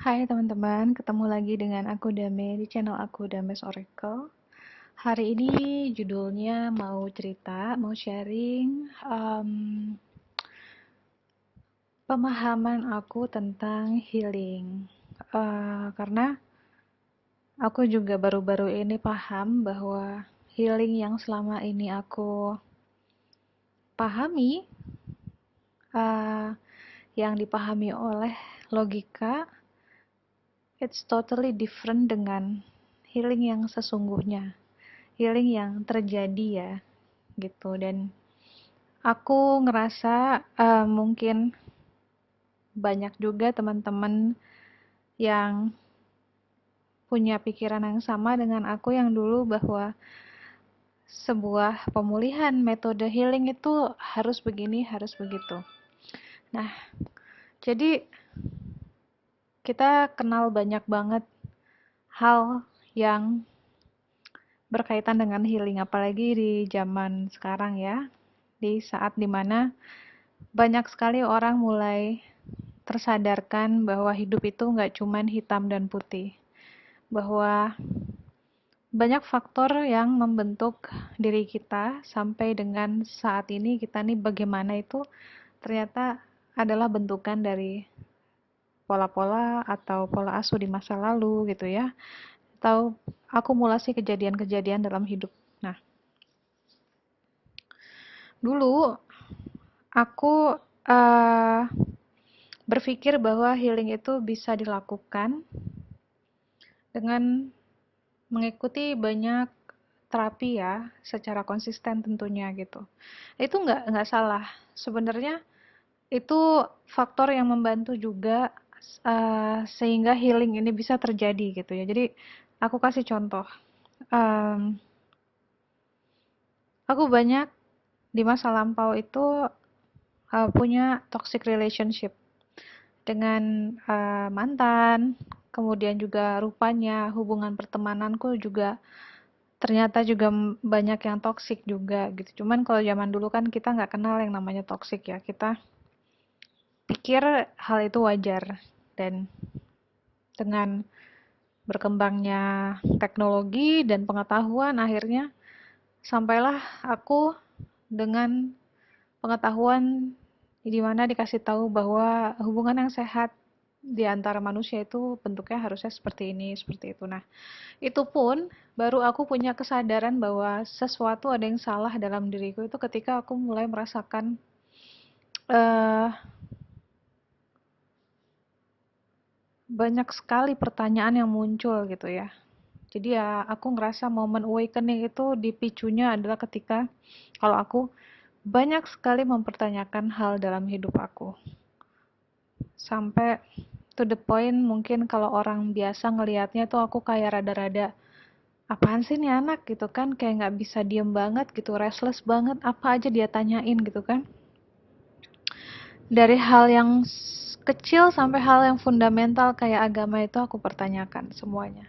Hai teman-teman, ketemu lagi dengan aku Dame di channel aku Dames Oracle. Hari ini judulnya mau cerita, mau sharing pemahaman aku tentang healing. Karena aku juga baru-baru ini paham bahwa healing yang selama ini aku pahami, uh, yang dipahami oleh logika, it's totally different dengan healing yang sesungguhnya, healing yang terjadi ya gitu. Dan aku ngerasa mungkin banyak juga teman-teman yang punya pikiran yang sama dengan aku yang dulu, bahwa sebuah pemulihan metode healing itu harus begini, harus begitu. Nah, jadi kita kenal banyak banget hal yang berkaitan dengan healing, apalagi di zaman sekarang ya, di saat dimana banyak sekali orang mulai tersadarkan bahwa hidup itu nggak cuman hitam dan putih, bahwa banyak faktor yang membentuk diri kita sampai dengan saat ini kita nih bagaimana, itu ternyata adalah bentukan dari pola-pola atau pola asuh di masa lalu gitu ya, atau akumulasi kejadian-kejadian dalam hidup. Nah, dulu aku berpikir bahwa healing itu bisa dilakukan dengan mengikuti banyak terapi ya, secara konsisten tentunya gitu. Itu nggak salah. Sebenarnya itu faktor yang membantu juga sehingga healing ini bisa terjadi gitu ya. Jadi aku kasih contoh. Um, aku banyak di masa lampau itu punya toxic relationship dengan mantan, kemudian juga rupanya hubungan pertemananku juga ternyata juga banyak yang toxic juga gitu. Cuman kalau zaman dulu kan kita nggak kenal yang namanya toxic ya, kita pikir hal itu wajar. Dan dengan berkembangnya teknologi dan pengetahuan, akhirnya sampailah aku dengan pengetahuan di mana dikasih tahu bahwa hubungan yang sehat di antara manusia itu bentuknya harusnya seperti ini, seperti itu. Nah, itu pun baru aku punya kesadaran bahwa sesuatu ada yang salah dalam diriku itu ketika aku mulai merasakan uh, banyak sekali pertanyaan yang muncul gitu ya. Jadi ya aku ngerasa momen awakening itu dipicunya adalah ketika kalau aku banyak sekali mempertanyakan hal dalam hidup aku. Sampai to the point mungkin kalau orang biasa ngelihatnya tuh aku kayak rada-rada, apaan sih nih anak gitu kan, kayak nggak bisa diem banget gitu, restless banget, apa aja dia tanyain gitu kan. Dari hal yang kecil sampai hal yang fundamental kayak agama itu aku pertanyakan semuanya.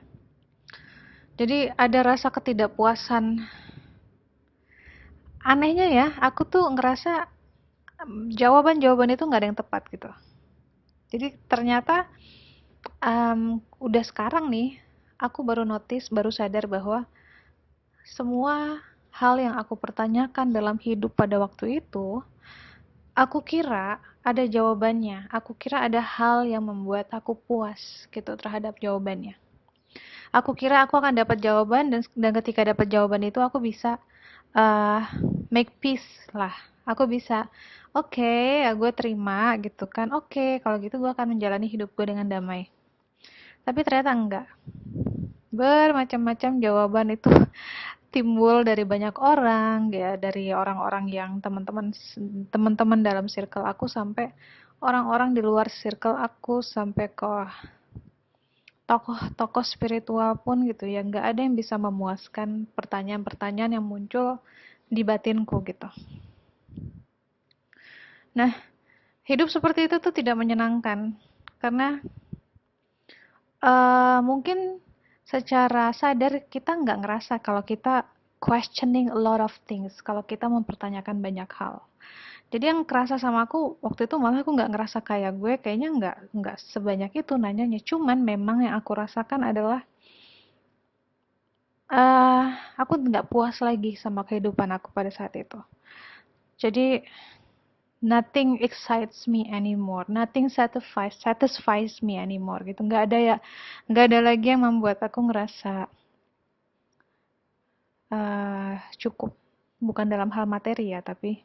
Jadi ada rasa ketidakpuasan. Anehnya ya, aku tuh ngerasa jawaban-jawaban itu nggak ada yang tepat gitu. Jadi ternyata udah sekarang nih, aku baru notice, baru sadar bahwa semua hal yang aku pertanyakan dalam hidup pada waktu itu, aku kira ada jawabannya. Aku kira ada hal yang membuat aku puas gitu terhadap jawabannya. Aku kira aku akan dapat jawaban, dan ketika dapat jawaban itu aku bisa uh, make peace lah. Aku bisa, oke, okay, ya gue terima gitu kan. Oke, okay, kalau gitu gue akan menjalani hidup gue dengan damai. Tapi ternyata enggak. Bermacam-macam jawaban itu timbul dari banyak orang ya, dari orang-orang yang teman-teman dalam circle aku, sampai orang-orang di luar circle aku, sampai ke tokoh-tokoh spiritual pun gitu ya, nggak ada yang bisa memuaskan pertanyaan-pertanyaan yang muncul di batinku gitu. Nah, hidup seperti itu tuh tidak menyenangkan karena mungkin secara sadar kita nggak ngerasa kalau kita questioning a lot of things, kalau kita mempertanyakan banyak hal. Jadi yang kerasa sama aku waktu itu malah aku nggak ngerasa kayak gue kayaknya nggak sebanyak itu nanyanya. Cuman memang yang aku rasakan adalah eh aku nggak puas lagi sama kehidupan aku pada saat itu. Jadi nothing excites me anymore, nothing satisfies me anymore gitu. Nggak ada lagi yang membuat aku ngerasa cukup. Bukan dalam hal materi ya, tapi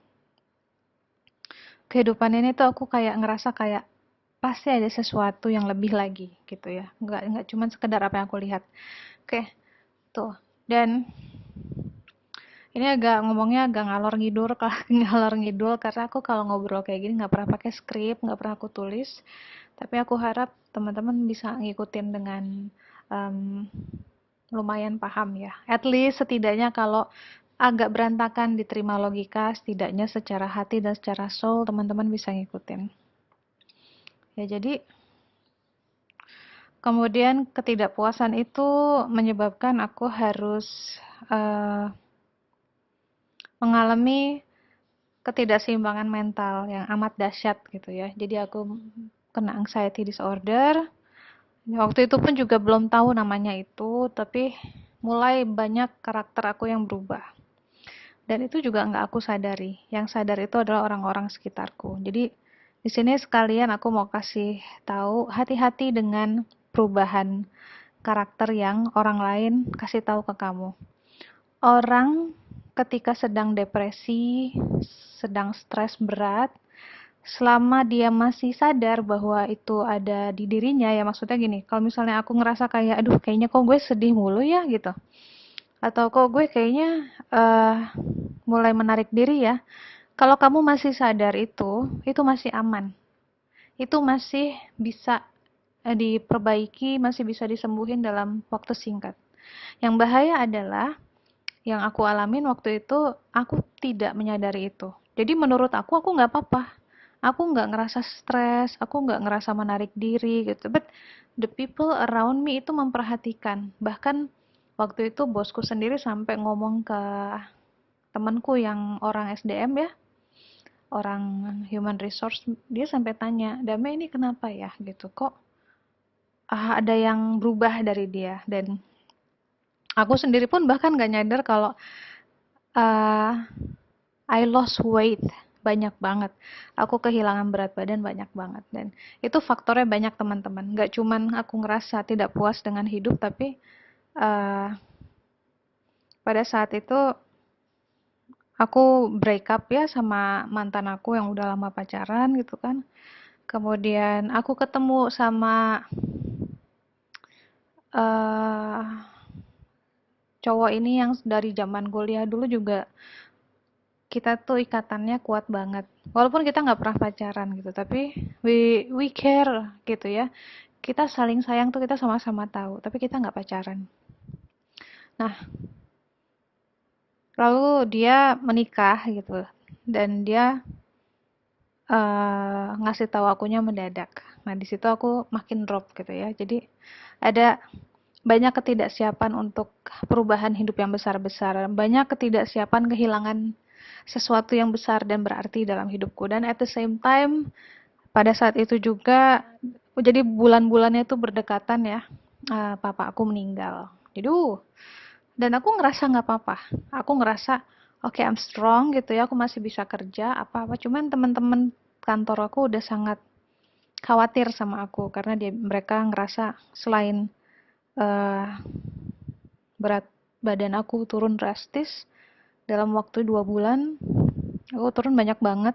kehidupan ini tuh aku kayak ngerasa kayak pasti ada sesuatu yang lebih lagi gitu ya. Nggak cuma sekedar apa yang aku lihat. Oke, tuh. Dan ini ngomongnya agak ngalor ngidul ngalor ngidul karena aku kalau ngobrol kayak gini nggak pernah pakai skrip, nggak pernah aku tulis. Tapi aku harap teman-teman bisa ngikutin dengan um, lumayan paham ya. At least setidaknya kalau agak berantakan diterima logika, setidaknya secara hati dan secara soul teman-teman bisa ngikutin. Ya jadi kemudian ketidakpuasan itu menyebabkan aku harus uh, mengalami ketidakseimbangan mental yang amat dahsyat gitu ya. Jadi aku kena anxiety disorder. Waktu itu pun juga belum tahu namanya itu, tapi mulai banyak karakter aku yang berubah. Dan itu juga nggak aku sadari. Yang sadar itu adalah orang-orang sekitarku. Jadi di sini sekalian aku mau kasih tahu hati-hati dengan perubahan karakter yang orang lain kasih tahu ke kamu. Orang ketika sedang depresi, sedang stres berat, selama dia masih sadar bahwa itu ada di dirinya, ya maksudnya gini, kalau misalnya aku ngerasa kayak, aduh kayaknya kok gue sedih mulu ya gitu, atau kok gue kayaknya mulai menarik diri ya, kalau kamu masih sadar itu masih aman, itu masih bisa diperbaiki, masih bisa disembuhin dalam waktu singkat. Yang bahaya adalah yang aku alamin waktu itu, aku tidak menyadari itu. Jadi menurut aku nggak apa-apa. Aku nggak ngerasa stres, aku nggak ngerasa menarik diri gitu. But the people around me itu memperhatikan. Bahkan waktu itu bosku sendiri sampai ngomong ke temanku yang orang SDM ya, orang human resource, dia sampai tanya, Dame ini kenapa ya gitu, kok ada yang berubah dari dia. Dan aku sendiri pun bahkan nggak nyadar kalau uh, I lost weight banyak banget. Aku kehilangan berat badan banyak banget dan itu faktornya banyak teman-teman. Nggak cuman aku ngerasa tidak puas dengan hidup, tapi uh, pada saat itu aku break up ya sama mantan aku yang udah lama pacaran gitu kan. Kemudian aku ketemu sama uh, cowok ini yang dari zaman kuliah dulu juga kita tuh ikatannya kuat banget. Walaupun kita nggak pernah pacaran gitu, tapi we care gitu ya. Kita saling sayang tuh kita sama-sama tahu, tapi kita nggak pacaran. Nah, lalu dia menikah gitu, dan dia ngasih tahu akunya mendadak. Nah, di situ aku makin drop gitu ya. Jadi ada banyak ketidaksiapan untuk perubahan hidup yang besar-besar, banyak ketidaksiapan kehilangan sesuatu yang besar dan berarti dalam hidupku. Dan at the same time, pada saat itu juga, jadi bulan-bulannya itu berdekatan ya, papa aku meninggal. Jadi, dan aku ngerasa nggak apa-apa. Aku ngerasa, oke, I'm strong gitu ya, aku masih bisa kerja, apa-apa. Cuman teman-teman kantor aku udah sangat khawatir sama aku, karena mereka ngerasa selain eh, berat badan aku turun drastis, dalam waktu 2 bulan, aku turun banyak banget.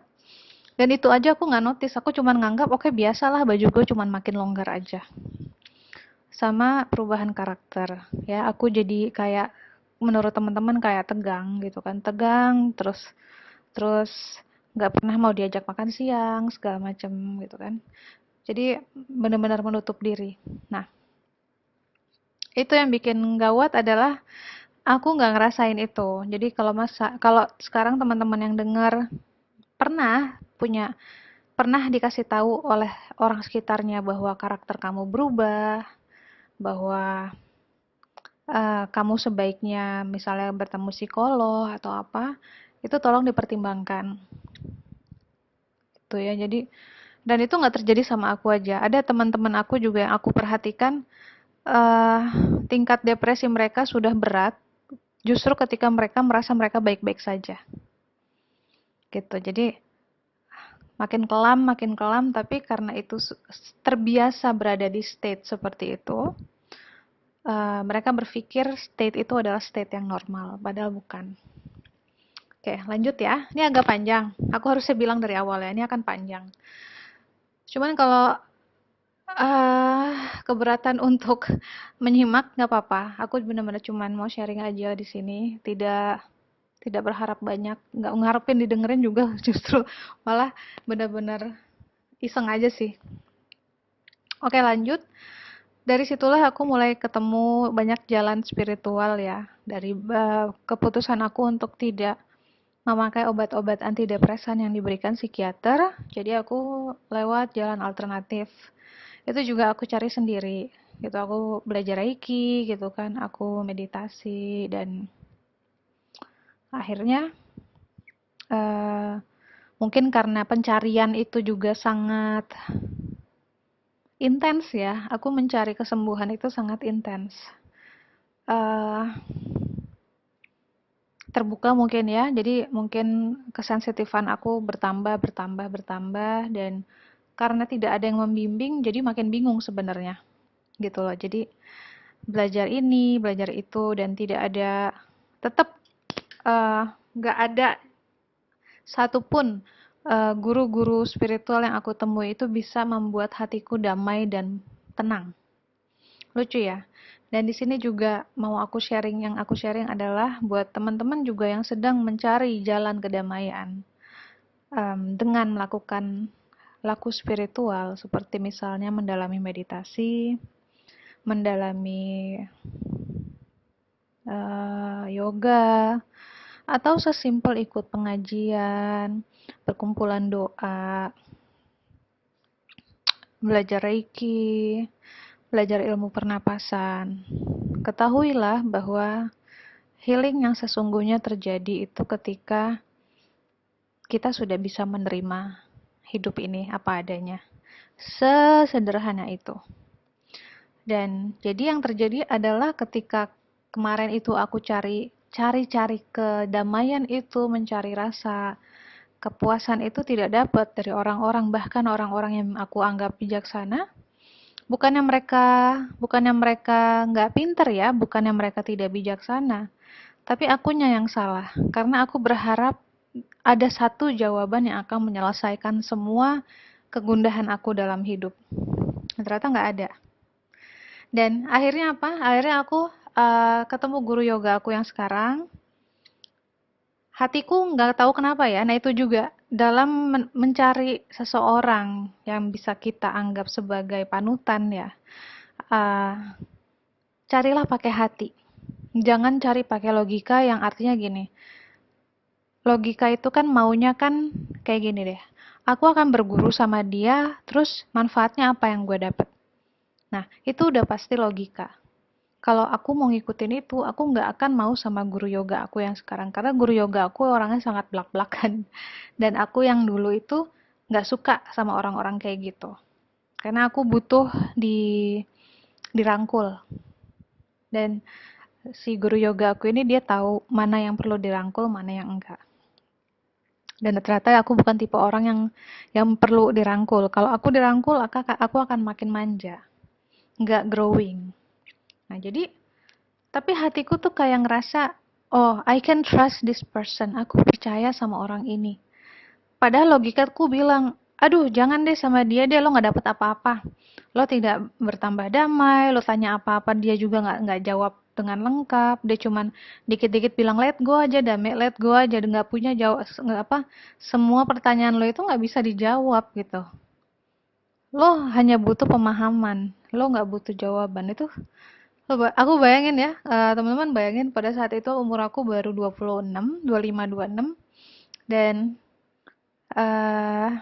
Dan itu aja aku nggak notice, aku cuman nganggap oke biasalah baju gue cuman makin longgar aja. Sama perubahan karakter ya, aku jadi kayak menurut teman-teman kayak tegang gitu kan, tegang terus terus nggak pernah mau diajak makan siang segala macam gitu kan. Jadi benar-benar menutup diri. Nah, itu yang bikin gawat adalah aku nggak ngerasain itu. Jadi kalau sekarang teman-teman yang dengar pernah dikasih tahu oleh orang sekitarnya bahwa karakter kamu berubah, bahwa kamu sebaiknya misalnya bertemu psikolog atau apa, itu tolong dipertimbangkan. gitu ya. Jadi, dan itu nggak terjadi sama aku aja. Ada teman-teman aku juga yang aku perhatikan, eh, tingkat depresi mereka sudah berat, justru ketika mereka merasa mereka baik-baik saja. Gitu. Jadi, makin kelam, tapi karena itu terbiasa berada di state seperti itu, mereka berpikir state itu adalah state yang normal, padahal bukan. Oke, lanjut ya. Ini agak panjang. Aku harusnya bilang dari awal ya, ini akan panjang. Cuman kalau keberatan untuk menyimak nggak apa-apa. Aku benar-benar cuman mau sharing aja di sini. Tidak berharap banyak, nggak ngarepin didengerin juga justru malah benar-benar iseng aja sih. Oke, lanjut. Dari situlah aku mulai ketemu banyak jalan spiritual ya. Dari keputusan aku untuk tidak memakai obat-obat antidepresan yang diberikan psikiater, jadi aku lewat jalan alternatif. Itu juga aku cari sendiri. Gitu, aku belajar Reiki gitu kan, aku meditasi, dan akhirnya mungkin karena pencarian itu juga sangat intens ya. Aku mencari kesembuhan itu sangat intens. Terbuka mungkin ya, jadi mungkin kesensitifan aku bertambah, dan karena tidak ada yang membimbing, jadi makin bingung sebenarnya, gitu loh. Jadi belajar ini, belajar itu, dan tidak ada, tetap nggak ada satupun guru-guru spiritual yang aku temui itu bisa membuat hatiku damai dan tenang. Lucu ya. Dan di sini juga mau yang aku sharing adalah buat teman-teman juga yang sedang mencari jalan kedamaian, dengan melakukan laku spiritual seperti misalnya mendalami meditasi, mendalami yoga, atau sesimpel ikut pengajian, perkumpulan doa, belajar Reiki, belajar ilmu pernapasan. Ketahuilah bahwa healing yang sesungguhnya terjadi itu ketika kita sudah bisa menerima hidup ini apa adanya. Sesederhana itu. Dan jadi yang terjadi adalah ketika kemarin itu aku cari kedamaian itu, mencari rasa kepuasan itu tidak dapat dari orang-orang, bahkan orang-orang yang aku anggap bijaksana. Bukannya mereka nggak pinter ya, bukannya mereka tidak bijaksana, tapi akunya yang salah, karena aku berharap ada satu jawaban yang akan menyelesaikan semua kegundahan aku dalam hidup. Ternyata nggak ada. Dan akhirnya apa? Akhirnya aku ketemu guru yoga aku yang sekarang. Hatiku nggak tahu kenapa ya, nah itu juga dalam mencari seseorang yang bisa kita anggap sebagai panutan ya, carilah pakai hati. Jangan cari pakai logika, yang artinya gini, logika itu kan maunya kan kayak gini deh, aku akan berguru sama dia, terus manfaatnya apa yang gue dapet. Nah, itu udah pasti logika. Kalau aku mau ngikutin itu, aku nggak akan mau sama guru yoga aku yang sekarang. Karena guru yoga aku orangnya sangat blak-blakan. Dan aku yang dulu itu nggak suka sama orang-orang kayak gitu. Karena aku butuh dirangkul. Dan si guru yoga aku ini dia tahu mana yang perlu dirangkul, mana yang enggak. Dan ternyata aku bukan tipe orang yang perlu dirangkul. Kalau aku dirangkul, aku akan makin manja. Nggak growing. Nah, jadi tapi hatiku tuh kayak ngerasa, oh, I can trust this person. Aku percaya sama orang ini. Padahal logikaku bilang, aduh, jangan deh sama dia deh, lo nggak dapet apa-apa. Lo tidak bertambah damai, lo tanya apa-apa, dia juga nggak jawab dengan lengkap. Dia cuman dikit-dikit bilang, let go aja, damai, let go aja. Nggak punya jawab, nggak apa, semua pertanyaan lo itu nggak bisa dijawab gitu. Lo hanya butuh pemahaman, lo nggak butuh jawaban. Itu aku bayangin ya, teman-teman bayangin pada saat itu umur aku baru 26, 25, 26, dan uh,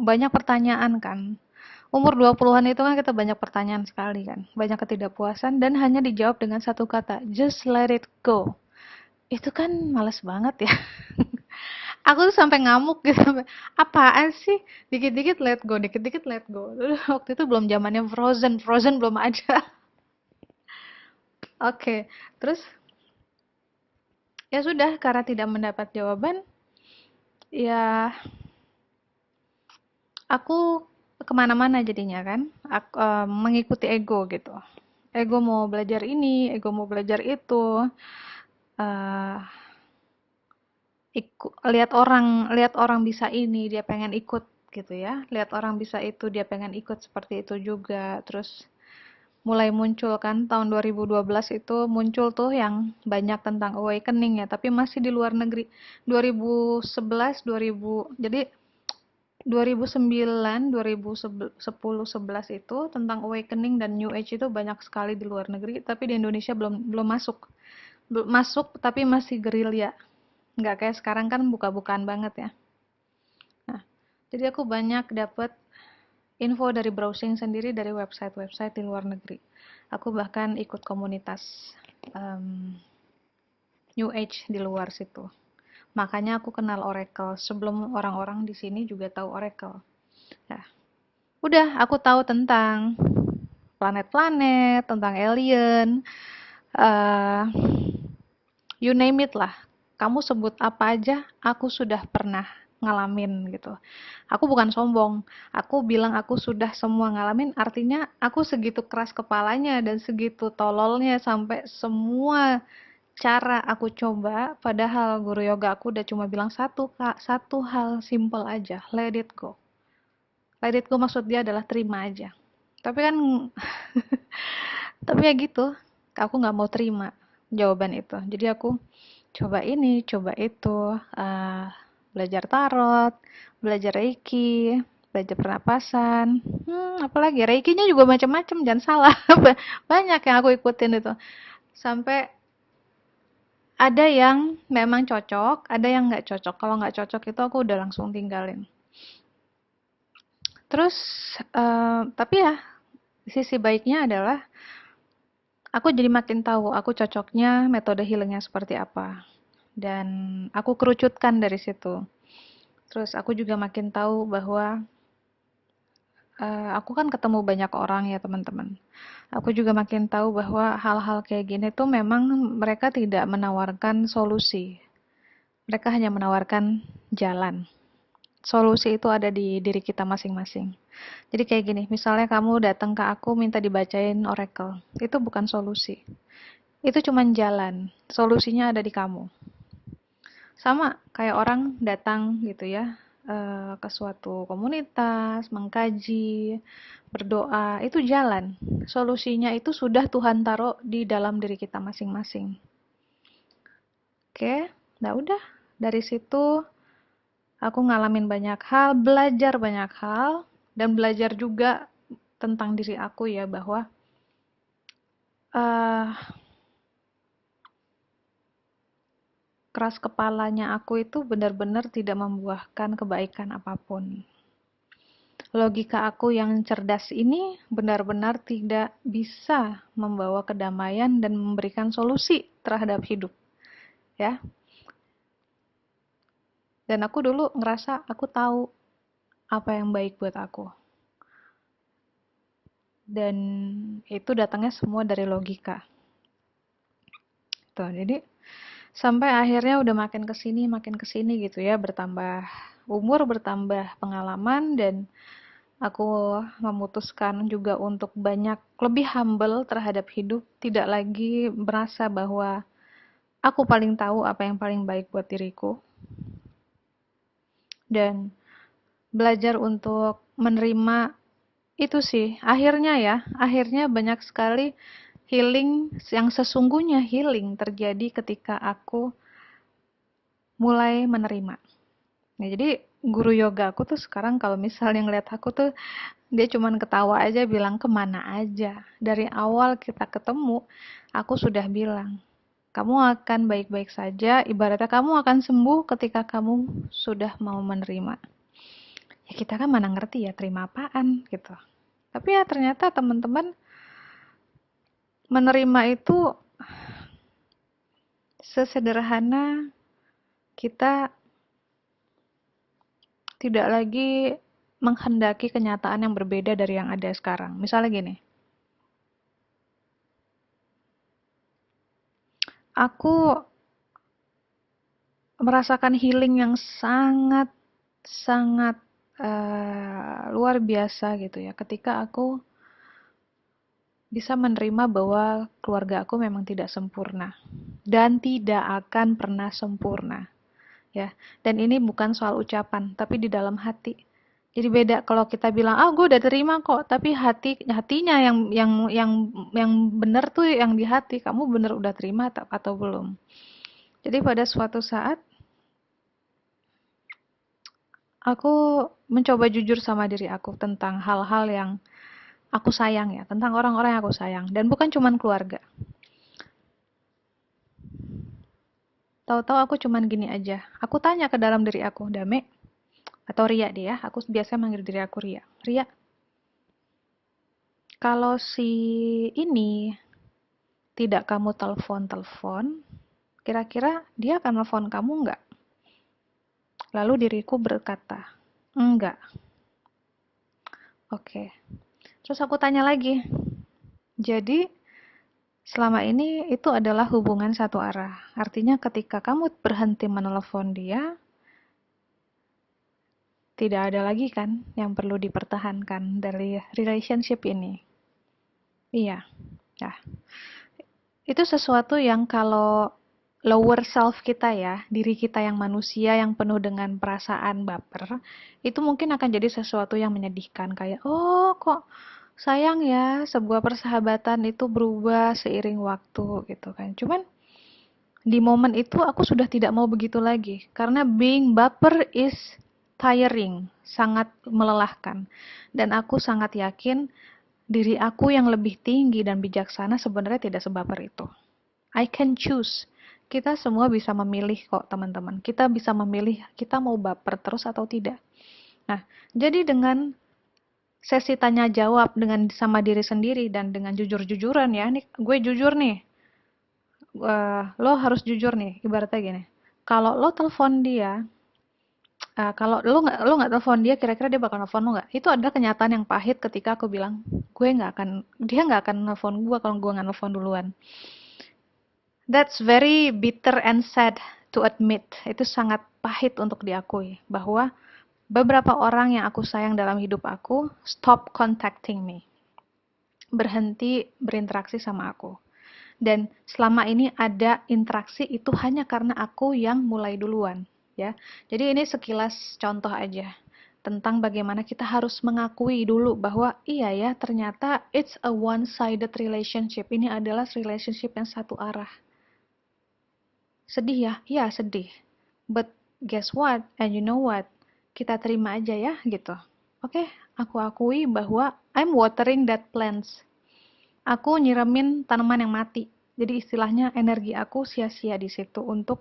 banyak pertanyaan kan. Umur 20-an itu kan kita banyak pertanyaan sekali kan, banyak ketidakpuasan, dan hanya dijawab dengan satu kata, just let it go. Itu kan males banget ya. Aku tuh sampai ngamuk gitu, sampai, apaan sih? Dikit-dikit let go, dikit-dikit let go. Waktu itu belum zamannya Frozen, Frozen belum ada. Oke, terus ya sudah, karena tidak mendapat jawaban, ya aku kemana-mana jadinya kan. Aku, mengikuti ego gitu. Ego mau belajar ini, ego mau belajar itu. eh lihat orang bisa ini, dia pengen ikut gitu ya. Lihat orang bisa itu, dia pengen ikut seperti itu juga. Terus mulai muncul kan tahun 2012 itu muncul tuh yang banyak tentang awakening ya, tapi masih di luar negeri. 2011, 2000, jadi 2009, 2010, 11 itu tentang awakening dan new age itu banyak sekali di luar negeri, tapi di Indonesia belum belum masuk. Belum masuk tapi masih gerilya. Nggak kayak sekarang kan buka-bukaan banget ya. Nah, jadi aku banyak dapat info dari browsing sendiri dari website-website di luar negeri. Aku bahkan ikut komunitas um, New Age di luar situ. Makanya aku kenal Oracle sebelum orang-orang di sini juga tahu Oracle. Nah, udah aku tahu tentang planet-planet, tentang alien, uh, you name it lah. Kamu sebut apa aja, aku sudah pernah ngalamin gitu. Aku bukan sombong. Aku bilang aku sudah semua ngalamin, artinya aku segitu keras kepalanya dan segitu tololnya sampai semua cara aku coba, padahal guru yoga aku udah cuma bilang satu, Kak, satu hal simple aja, let it go. Let it go maksud dia adalah terima aja. Tapi kan tapi ya gitu, aku nggak mau terima jawaban itu. Jadi aku coba ini, coba itu, belajar tarot, belajar reiki, belajar pernapasan, apalagi reikinya juga macam-macam, jangan salah. Banyak yang aku ikutin itu. Sampai ada yang memang cocok, ada yang nggak cocok. Kalau nggak cocok itu aku udah langsung tinggalin. Terus, tapi ya sisi baiknya adalah aku jadi makin tahu aku cocoknya metode healingnya seperti apa. Dan aku kerucutkan dari situ. Terus aku juga makin tahu bahwa aku kan ketemu banyak orang ya teman-teman. Aku juga makin tahu bahwa hal-hal kayak gini tuh memang mereka tidak menawarkan solusi. Mereka hanya menawarkan jalan. Solusi itu ada di diri kita masing-masing. Jadi kayak gini, misalnya kamu datang ke aku minta dibacain oracle. Itu bukan solusi. Itu cuma jalan. Solusinya ada di kamu. Sama kayak orang datang gitu ya, ke suatu komunitas, mengkaji, berdoa, itu jalan. Solusinya itu sudah Tuhan taruh di dalam diri kita masing-masing. Oke, nah udah. Dari situ aku ngalamin banyak hal, belajar banyak hal, dan belajar juga tentang diri aku ya, bahwa uh, keras kepalanya aku itu benar-benar tidak membuahkan kebaikan apapun. Logika aku yang cerdas ini benar-benar tidak bisa membawa kedamaian dan memberikan solusi terhadap hidup, ya. Dan aku dulu ngerasa aku tahu apa yang baik buat aku. Dan itu datangnya semua dari logika. Tuh, jadi sampai akhirnya udah makin kesini gitu ya, bertambah umur, bertambah pengalaman, dan aku memutuskan juga untuk banyak lebih humble terhadap hidup, tidak lagi merasa bahwa aku paling tahu apa yang paling baik buat diriku, dan belajar untuk menerima itu sih. Akhirnya banyak sekali healing yang sesungguhnya healing terjadi ketika aku mulai menerima. Nah, jadi guru yoga aku tuh sekarang kalau misalnya ngeliat aku tuh dia cuman ketawa aja bilang kemana aja. Dari awal kita ketemu, aku sudah bilang, kamu akan baik-baik saja, ibaratnya kamu akan sembuh ketika kamu sudah mau menerima. Ya kita kan mana ngerti ya terima apaan gitu. Tapi ya ternyata teman-teman menerima itu sesederhana kita tidak lagi menghendaki kenyataan yang berbeda dari yang ada sekarang. Misalnya gini, aku merasakan healing yang sangat sangat luar biasa gitu ya ketika aku bisa menerima bahwa keluarga aku memang tidak sempurna dan tidak akan pernah sempurna ya. Dan ini bukan soal ucapan tapi di dalam hati. Jadi beda kalau kita bilang gue udah terima kok, tapi hatinya yang benar tuh yang di hati, kamu benar udah terima atau belum. Jadi pada suatu saat aku mencoba jujur sama diri aku tentang hal-hal yang aku sayang ya, tentang orang-orang yang aku sayang. Dan bukan cuman keluarga. Tahu-tahu aku cuman gini aja. Aku tanya ke dalam diri aku, Dame, atau Ria dia, aku biasa manggil diri aku Ria. Ria, kalau si ini tidak kamu telepon-telepon, kira-kira dia akan telepon kamu nggak? Lalu diriku berkata, enggak. Oke. Terus aku tanya lagi, jadi selama ini itu adalah hubungan satu arah. Artinya ketika kamu berhenti menelepon dia, tidak ada lagi kan yang perlu dipertahankan dari relationship ini. Iya. Nah, itu sesuatu yang kalau lower self kita ya, diri kita yang manusia yang penuh dengan perasaan baper, itu mungkin akan jadi sesuatu yang menyedihkan. Kayak, oh kok sayang ya, sebuah persahabatan itu berubah seiring waktu gitu kan. Cuman di momen itu aku sudah tidak mau begitu lagi. Karena being baper is tiring, sangat melelahkan. Dan aku sangat yakin diri aku yang lebih tinggi dan bijaksana sebenarnya tidak sebaper itu. I can choose. Kita semua bisa memilih kok, teman-teman. Kita bisa memilih kita mau baper terus atau tidak. Nah, jadi dengan sesi tanya jawab dengan sama diri sendiri dan dengan jujur-jujuran ya, nih gue jujur nih. Lo harus jujur nih, ibaratnya gini. Kalau lo telepon dia, kalau lo nggak telepon dia, kira-kira dia bakal nelfon lo nggak? Itu adalah kenyataan yang pahit ketika aku bilang, dia nggak akan nelfon gue kalau gue nggak nelfon duluan. That's very bitter and sad to admit. Itu sangat pahit untuk diakui bahwa beberapa orang yang aku sayang dalam hidup aku stop contacting me. Berhenti berinteraksi sama aku. Dan selama ini ada interaksi itu hanya karena aku yang mulai duluan, ya. Jadi ini sekilas contoh aja tentang bagaimana kita harus mengakui dulu bahwa iya ya, ternyata it's a one-sided relationship. Ini adalah relationship yang satu arah. Sedih ya? Ya, sedih. But guess what? And you know what? Kita terima aja ya, gitu. Oke, aku akui bahwa I'm watering that plants. Aku nyiramin tanaman yang mati. Jadi istilahnya energi aku sia-sia di situ untuk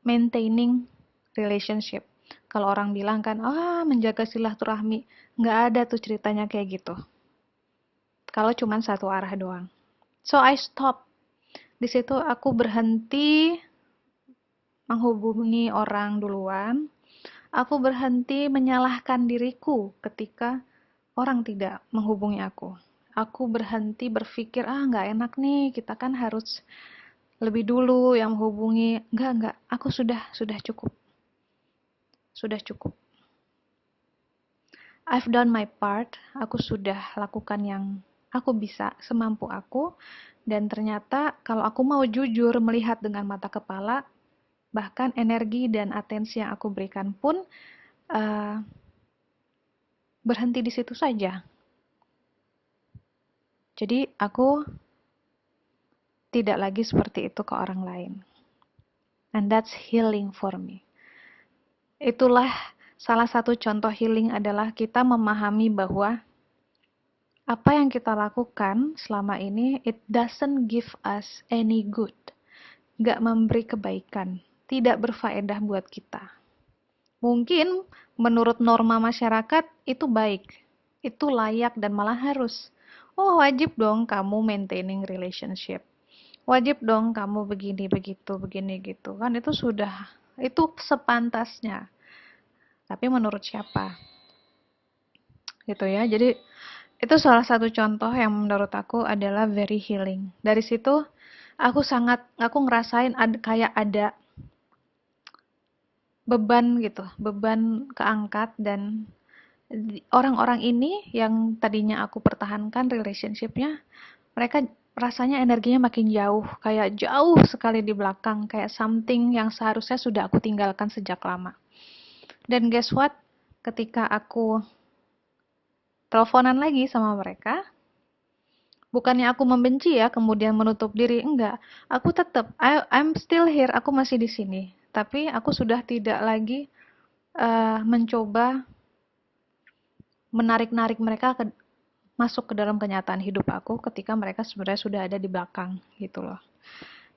maintaining relationship. Kalau orang bilang kan, menjaga silaturahmi. Nggak ada tuh ceritanya kayak gitu. Kalau cuma satu arah doang. So I stop. Di situ aku berhenti menghubungi orang duluan. Aku berhenti menyalahkan diriku ketika orang tidak menghubungi aku. Aku berhenti berpikir, nggak enak nih, kita kan harus lebih dulu yang menghubungi. Enggak, aku sudah cukup. Sudah cukup. I've done my part, aku sudah lakukan yang aku bisa semampu aku, dan ternyata kalau aku mau jujur melihat dengan mata kepala, bahkan energi dan atensi yang aku berikan pun berhenti di situ saja. Jadi aku tidak lagi seperti itu ke orang lain. And that's healing for me. Itulah salah satu contoh healing adalah kita memahami bahwa apa yang kita lakukan selama ini, it doesn't give us any good. Gak memberi kebaikan. Tidak berfaedah buat kita. Mungkin menurut norma masyarakat itu baik. Itu layak dan malah harus. Oh, wajib dong kamu maintaining relationship. Wajib dong kamu begini begitu begini gitu kan, itu sepantasnya. tapi menurut siapa, gitu ya. Jadi itu salah satu contoh yang menurut aku adalah very healing. Dari situ aku ngerasain kayak ada beban gitu, beban keangkat, dan orang-orang ini yang tadinya aku pertahankan relationship-nya, mereka rasanya energinya makin jauh, kayak jauh sekali di belakang, kayak something yang seharusnya sudah aku tinggalkan sejak lama. Dan guess what? Ketika aku teleponan lagi sama mereka, bukannya aku membenci ya, kemudian menutup diri, enggak. Aku tetap, I'm still here, aku masih di sini. Tapi aku sudah tidak lagi mencoba menarik-narik mereka masuk ke dalam kenyataan hidup aku ketika mereka sebenarnya sudah ada di belakang gitu loh.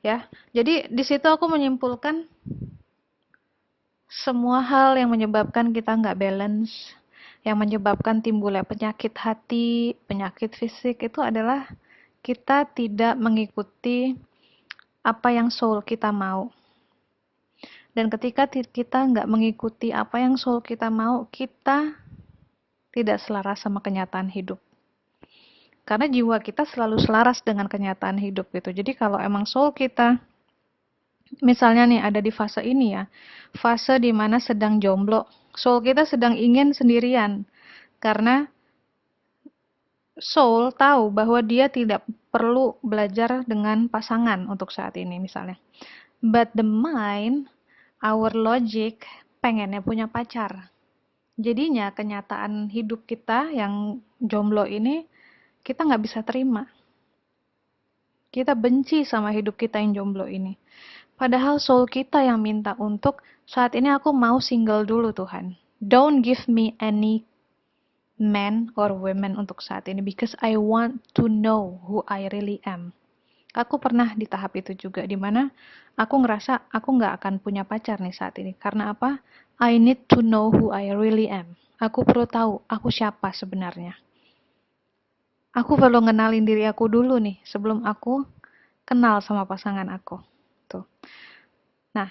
Ya. Jadi di situ aku menyimpulkan semua hal yang menyebabkan kita nggak balance, yang menyebabkan timbulnya penyakit hati, penyakit fisik, itu adalah kita tidak mengikuti apa yang soul kita mau. Dan ketika kita nggak mengikuti apa yang soul kita mau, kita tidak selaras sama kenyataan hidup. Karena jiwa kita selalu selaras dengan kenyataan hidup gitu. Jadi kalau emang soul kita, misalnya nih ada di fase ini ya, fase dimana sedang jomblo, soul kita sedang ingin sendirian. Karena soul tahu bahwa dia tidak perlu belajar dengan pasangan untuk saat ini misalnya. But the mind, our logic, pengennya punya pacar. Jadinya kenyataan hidup kita yang jomblo ini, kita nggak bisa terima. Kita benci sama hidup kita yang jomblo ini. Padahal soul kita yang minta untuk, saat ini aku mau single dulu Tuhan. Don't give me any man or women untuk saat ini, because I want to know who I really am. Aku pernah di tahap itu juga, dimana aku ngerasa aku nggak akan punya pacar nih saat ini. Karena apa? I need to know who I really am. Aku perlu tahu aku siapa sebenarnya. Aku perlu ngenalin diri aku dulu nih sebelum aku kenal sama pasangan aku. Tuh. Nah,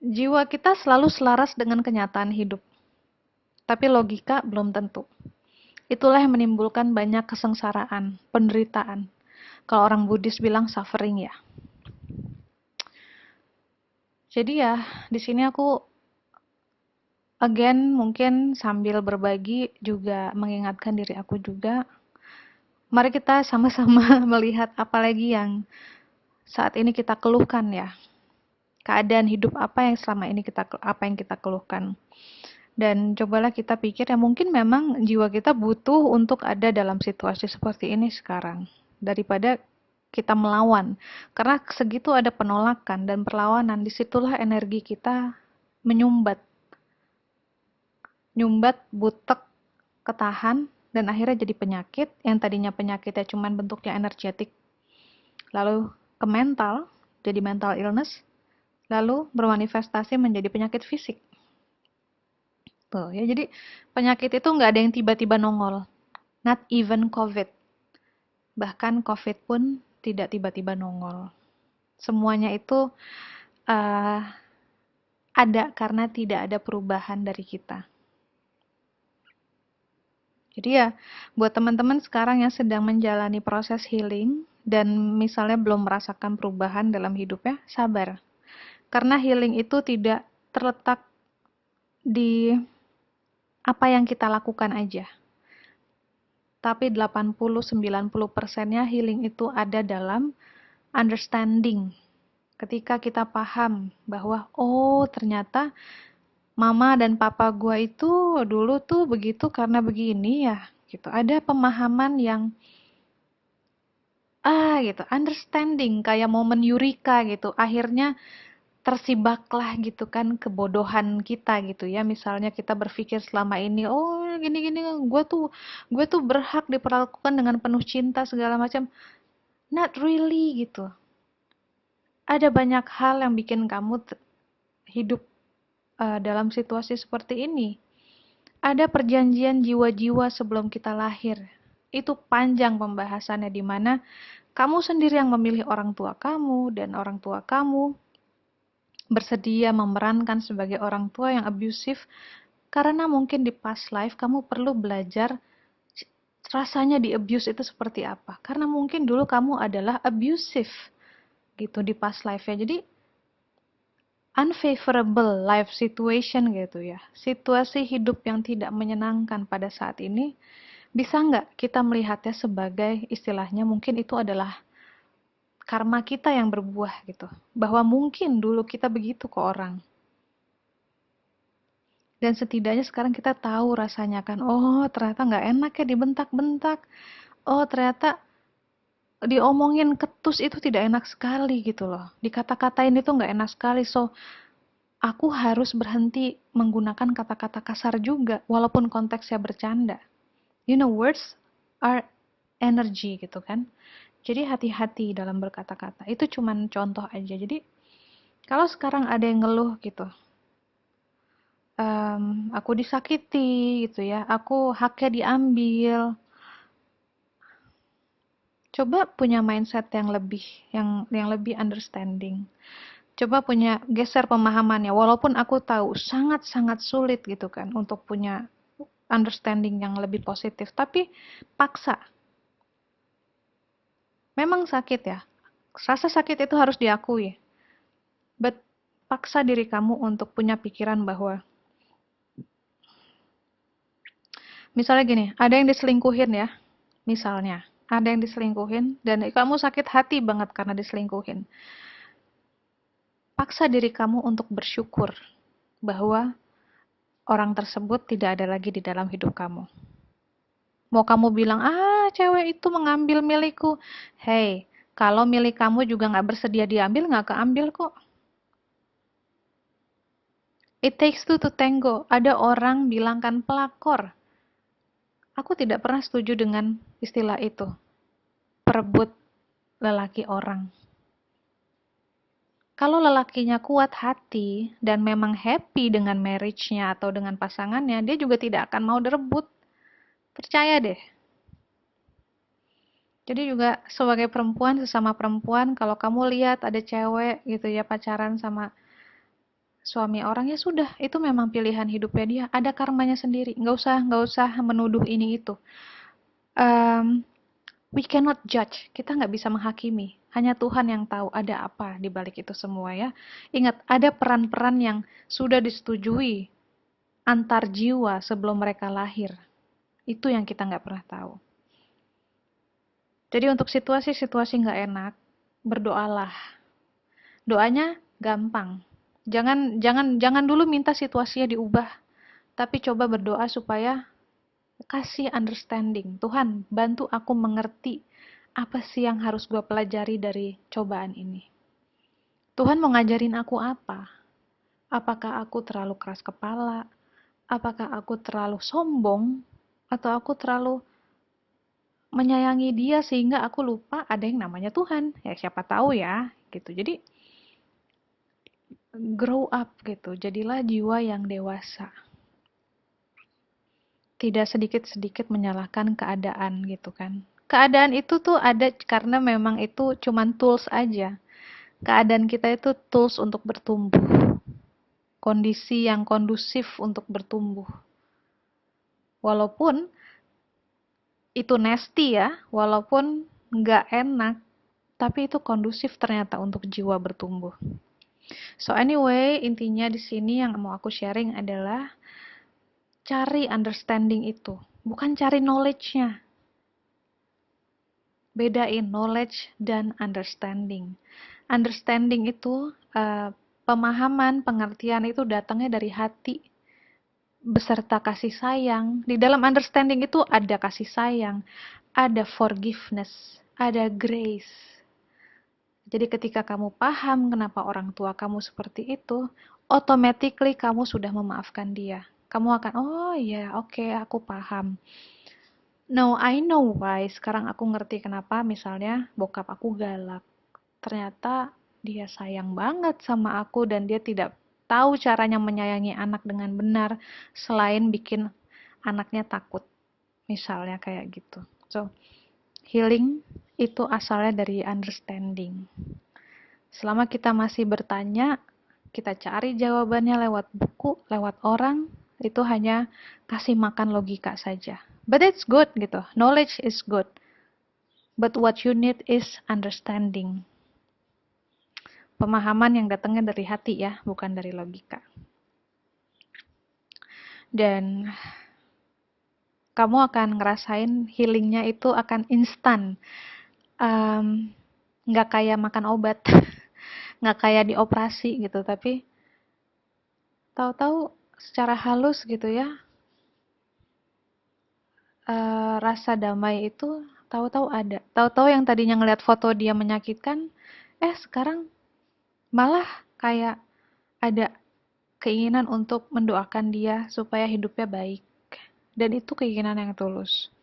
jiwa kita selalu selaras dengan kenyataan hidup. Tapi logika belum tentu. Itulah yang menimbulkan banyak kesengsaraan, penderitaan. Kalau orang Buddhis bilang suffering ya. Jadi ya, di sini aku again mungkin sambil berbagi juga mengingatkan diri aku juga. Mari kita sama-sama melihat apa lagi yang saat ini kita keluhkan ya. Keadaan hidup apa yang selama ini kita keluhkan. Dan cobalah kita pikir ya, mungkin memang jiwa kita butuh untuk ada dalam situasi seperti ini sekarang. Daripada kita melawan. Karena segitu ada penolakan dan perlawanan, disitulah energi kita menyumbat. Nyumbat, butek, ketahan, dan akhirnya jadi penyakit. Yang tadinya penyakitnya cuma bentuknya energetik. Lalu ke mental, jadi mental illness. Lalu bermanifestasi menjadi penyakit fisik. Tuh, ya, jadi penyakit itu nggak ada yang tiba-tiba nongol. Not even COVID. Bahkan COVID pun tidak tiba-tiba nongol. Semuanya itu uh, ada karena tidak ada perubahan dari kita. Jadi ya, buat teman-teman sekarang yang sedang menjalani proses healing dan misalnya belum merasakan perubahan dalam hidupnya, sabar. Karena healing itu tidak terletak di apa yang kita lakukan aja. Tapi 80-90%-nya healing itu ada dalam understanding. Ketika kita paham bahwa, oh ternyata mama dan papa gua itu dulu tuh begitu karena begini ya. Gitu. Ada pemahaman yang, gitu, understanding, kayak momen eureka gitu. Akhirnya tersibaklah gitu kan kebodohan kita gitu ya. Misalnya kita berpikir selama ini, oh gini-gini, gue tuh berhak diperlakukan dengan penuh cinta segala macam. Not really gitu. Ada banyak hal yang bikin kamu hidup dalam situasi seperti ini. Ada perjanjian jiwa-jiwa sebelum kita lahir. Itu panjang pembahasannya, di mana kamu sendiri yang memilih orang tua kamu, dan orang tua kamu bersedia memerankan sebagai orang tua yang abusive, karena mungkin di past life kamu perlu belajar rasanya di abuse itu seperti apa. Karena mungkin dulu kamu adalah abusive gitu di past life ya. Jadi unfavorable life situation gitu ya. Situasi hidup yang tidak menyenangkan pada saat ini, bisa nggak kita melihatnya sebagai istilahnya mungkin itu adalah karma kita yang berbuah gitu. Bahwa mungkin dulu kita begitu ke orang. Dan setidaknya sekarang kita tahu rasanya kan, oh ternyata nggak enak ya dibentak-bentak. Oh ternyata diomongin ketus itu tidak enak sekali gitu loh. Dikata-katain itu nggak enak sekali. So, aku harus berhenti menggunakan kata-kata kasar juga, walaupun konteksnya bercanda. You know, words are energy gitu kan. Jadi hati-hati dalam berkata-kata. Itu cuman contoh aja. Jadi, kalau sekarang ada yang ngeluh gitu, aku disakiti gitu ya, aku haknya diambil. Coba punya mindset yang lebih understanding. Coba punya geser pemahamannya. Walaupun aku tahu sangat-sangat sulit gitu kan untuk punya understanding yang lebih positif, tapi paksa. Memang sakit ya. Rasa sakit itu harus diakui. But paksa diri kamu untuk punya pikiran bahwa misalnya gini, ada yang diselingkuhin ya. Misalnya, ada yang diselingkuhin dan kamu sakit hati banget karena diselingkuhin. Paksa diri kamu untuk bersyukur bahwa orang tersebut tidak ada lagi di dalam hidup kamu. Mau kamu bilang, ah cewek itu mengambil milikku. Hey, kalau milik kamu juga nggak bersedia diambil, nggak keambil kok. It takes two to tango. Ada orang bilang kan pelakor. Aku tidak pernah setuju dengan istilah itu. Perebut lelaki orang. Kalau lelakinya kuat hati dan memang happy dengan marriage-nya atau dengan pasangannya, dia juga tidak akan mau direbut. Percaya deh. Jadi juga sebagai perempuan, sesama perempuan, kalau kamu lihat ada cewek gitu ya pacaran sama suami orang, ya sudah, itu memang pilihan hidupnya dia, ada karmanya sendiri. Nggak usah menuduh ini itu. Um, we cannot judge, kita nggak bisa menghakimi. Hanya Tuhan yang tahu ada apa di balik itu semua ya. Ingat, ada peran-peran yang sudah disetujui antar jiwa sebelum mereka lahir. Itu yang kita nggak pernah tahu. Jadi untuk situasi-situasi nggak enak, berdoalah. Doanya gampang. Jangan dulu minta situasinya diubah, tapi coba berdoa supaya kasih understanding. Tuhan, bantu aku mengerti apa sih yang harus gue pelajari dari cobaan ini. Tuhan mau ngajarin aku apa? Apakah aku terlalu keras kepala? Apakah aku terlalu sombong? Atau aku terlalu menyayangi dia sehingga aku lupa ada yang namanya Tuhan? Ya siapa tahu ya, gitu. Jadi grow up gitu, jadilah jiwa yang dewasa. Tidak sedikit-sedikit menyalahkan keadaan gitu kan. Keadaan itu tuh ada karena memang itu cuman tools aja. Keadaan kita itu tools untuk bertumbuh. Kondisi yang kondusif untuk bertumbuh. Walaupun itu nasty ya, walaupun nggak enak, tapi itu kondusif ternyata untuk jiwa bertumbuh. So anyway, intinya di sini yang mau aku sharing adalah cari understanding itu, bukan cari knowledge-nya. Bedain knowledge dan understanding. Understanding itu pemahaman, pengertian itu datangnya dari hati beserta kasih sayang. Di dalam understanding itu ada kasih sayang, ada forgiveness, ada grace. Jadi ketika kamu paham kenapa orang tua kamu seperti itu, automatically kamu sudah memaafkan dia. Kamu akan, oh iya, oke, aku paham. No, I know why. Sekarang aku ngerti kenapa misalnya bokap aku galak. Ternyata dia sayang banget sama aku dan dia tidak tahu caranya menyayangi anak dengan benar selain bikin anaknya takut. Misalnya kayak gitu. So, healing itu asalnya dari understanding. Selama kita masih bertanya, kita cari jawabannya lewat buku, lewat orang, itu hanya kasih makan logika saja. But it's good gitu. Knowledge is good. But what you need is understanding. Pemahaman yang datangnya dari hati ya, bukan dari logika. Dan kamu akan ngerasain healingnya itu akan instan. Nggak kayak makan obat, nggak kayak dioperasi gitu, tapi tahu-tahu secara halus gitu ya, rasa damai itu tahu-tahu ada. Tahu-tahu yang tadinya ngeliat foto dia menyakitkan, sekarang malah kayak ada keinginan untuk mendoakan dia supaya hidupnya baik. Dan itu keinginan yang tulus.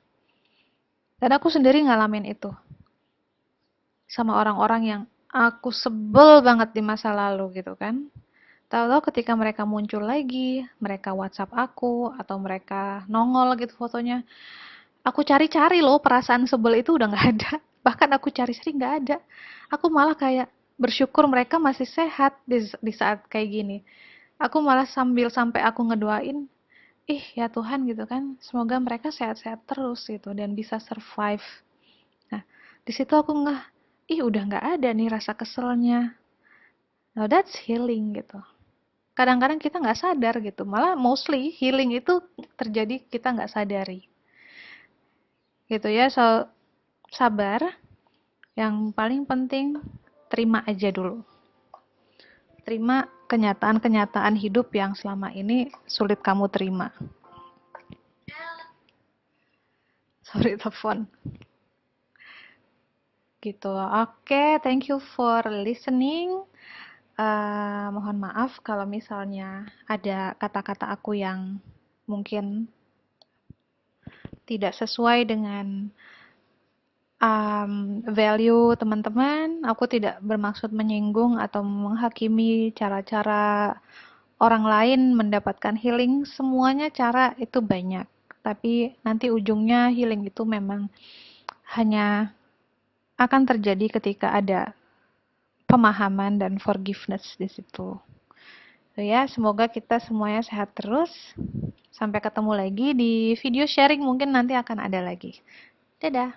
Dan aku sendiri ngalamin itu sama orang-orang yang aku sebel banget di masa lalu gitu kan. Tahu-tahu ketika mereka muncul lagi, mereka WhatsApp aku atau mereka nongol gitu fotonya, aku cari-cari loh, perasaan sebel itu udah nggak ada. Bahkan aku cari-cari nggak ada. Aku malah kayak bersyukur mereka masih sehat di saat kayak gini. Aku malah sampai aku ngedoain, ya Tuhan gitu kan, semoga mereka sehat-sehat terus gitu dan bisa survive. Nah, di situ aku udah nggak ada nih rasa keselnya. Now that's healing gitu. Kadang-kadang kita nggak sadar gitu, malah mostly healing itu terjadi kita nggak sadari. Gitu ya, so sabar. Yang paling penting terima aja dulu. Terima kenyataan-kenyataan hidup yang selama ini sulit kamu terima. Sorry, telepon. Gitu. Oke, thank you for listening. Mohon maaf kalau misalnya ada kata-kata aku yang mungkin tidak sesuai dengan value teman-teman. Aku tidak bermaksud menyinggung atau menghakimi cara-cara orang lain mendapatkan healing. Semuanya cara itu banyak. Tapi nanti ujungnya healing itu memang hanya akan terjadi ketika ada pemahaman dan forgiveness di situ. So ya, semoga kita semuanya sehat terus. Sampai ketemu lagi di video sharing, mungkin nanti akan ada lagi. Dadah.